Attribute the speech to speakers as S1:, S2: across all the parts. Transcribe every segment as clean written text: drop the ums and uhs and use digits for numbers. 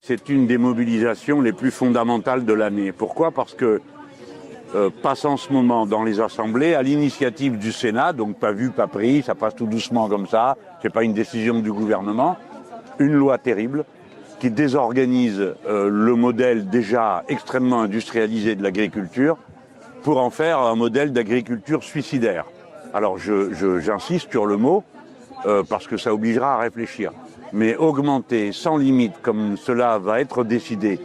S1: C'est une des mobilisations les plus fondamentales de l'année. Pourquoi ? Parce que passe en ce moment dans les assemblées, à l'initiative du Sénat, donc pas vu, pas pris, ça passe tout doucement comme ça, c'est pas une décision du gouvernement, une loi terrible qui désorganise le modèle déjà extrêmement industrialisé de l'agriculture pour en faire un modèle d'agriculture suicidaire. Alors j'insiste sur le mot parce que ça obligera à réfléchir. Mais augmenter sans limite, comme cela va être décidé,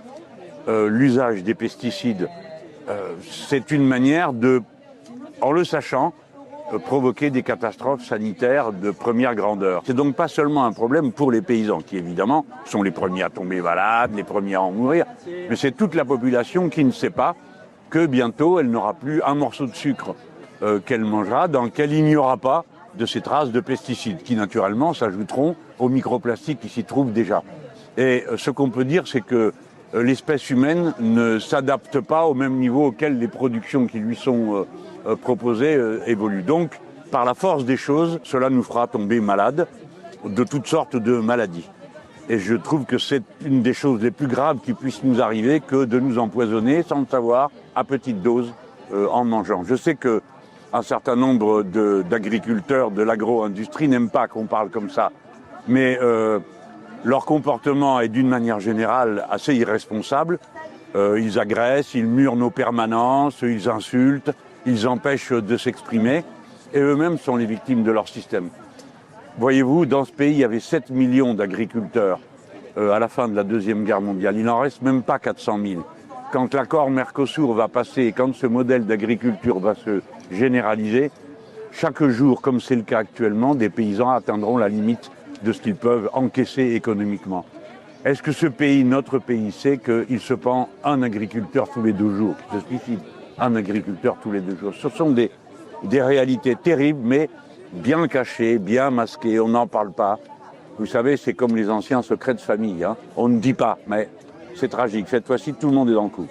S1: l'usage des pesticides, c'est une manière de, en le sachant, provoquer des catastrophes sanitaires de première grandeur. C'est donc pas seulement un problème pour les paysans, qui évidemment sont les premiers à tomber malades, les premiers à en mourir, mais c'est toute la population qui ne sait pas que bientôt elle n'aura plus un morceau de sucre qu'elle mangera, dans lequel il n'y aura pas de ces traces de pesticides, qui naturellement s'ajouteront aux microplastiques qui s'y trouvent déjà. Et ce qu'on peut dire, c'est que l'espèce humaine ne s'adapte pas au même niveau auquel les productions qui lui sont proposées évoluent. Donc, par la force des choses, cela nous fera tomber malades de toutes sortes de maladies. Et je trouve que c'est une des choses les plus graves qui puissent nous arriver que de nous empoisonner sans le savoir, à petite dose, en mangeant. Je sais que un certain nombre d'agriculteurs de l'agro-industrie n'aiment pas qu'on parle comme ça. Mais leur comportement est d'une manière générale assez irresponsable. Ils agressent, ils murent nos permanences, ils insultent, ils empêchent de s'exprimer. Et eux-mêmes sont les victimes de leur système. Voyez-vous, dans ce pays, il y avait 7 millions d'agriculteurs à la fin de la Deuxième Guerre mondiale. Il n'en reste même pas 400 000. Quand l'accord Mercosur va passer et quand ce modèle d'agriculture va se généraliser, chaque jour, comme c'est le cas actuellement, des paysans atteindront la limite de ce qu'ils peuvent encaisser économiquement. Est-ce que ce pays, notre pays, sait qu'il se pend un agriculteur tous les 2 jours, qui se suicide un agriculteur tous les 2 jours? Ce sont des réalités terribles, mais bien cachées, bien masquées, on n'en parle pas. Vous savez, c'est comme les anciens secrets de famille, hein. On ne dit pas, mais c'est tragique. Cette fois-ci, tout le monde est dans le coup.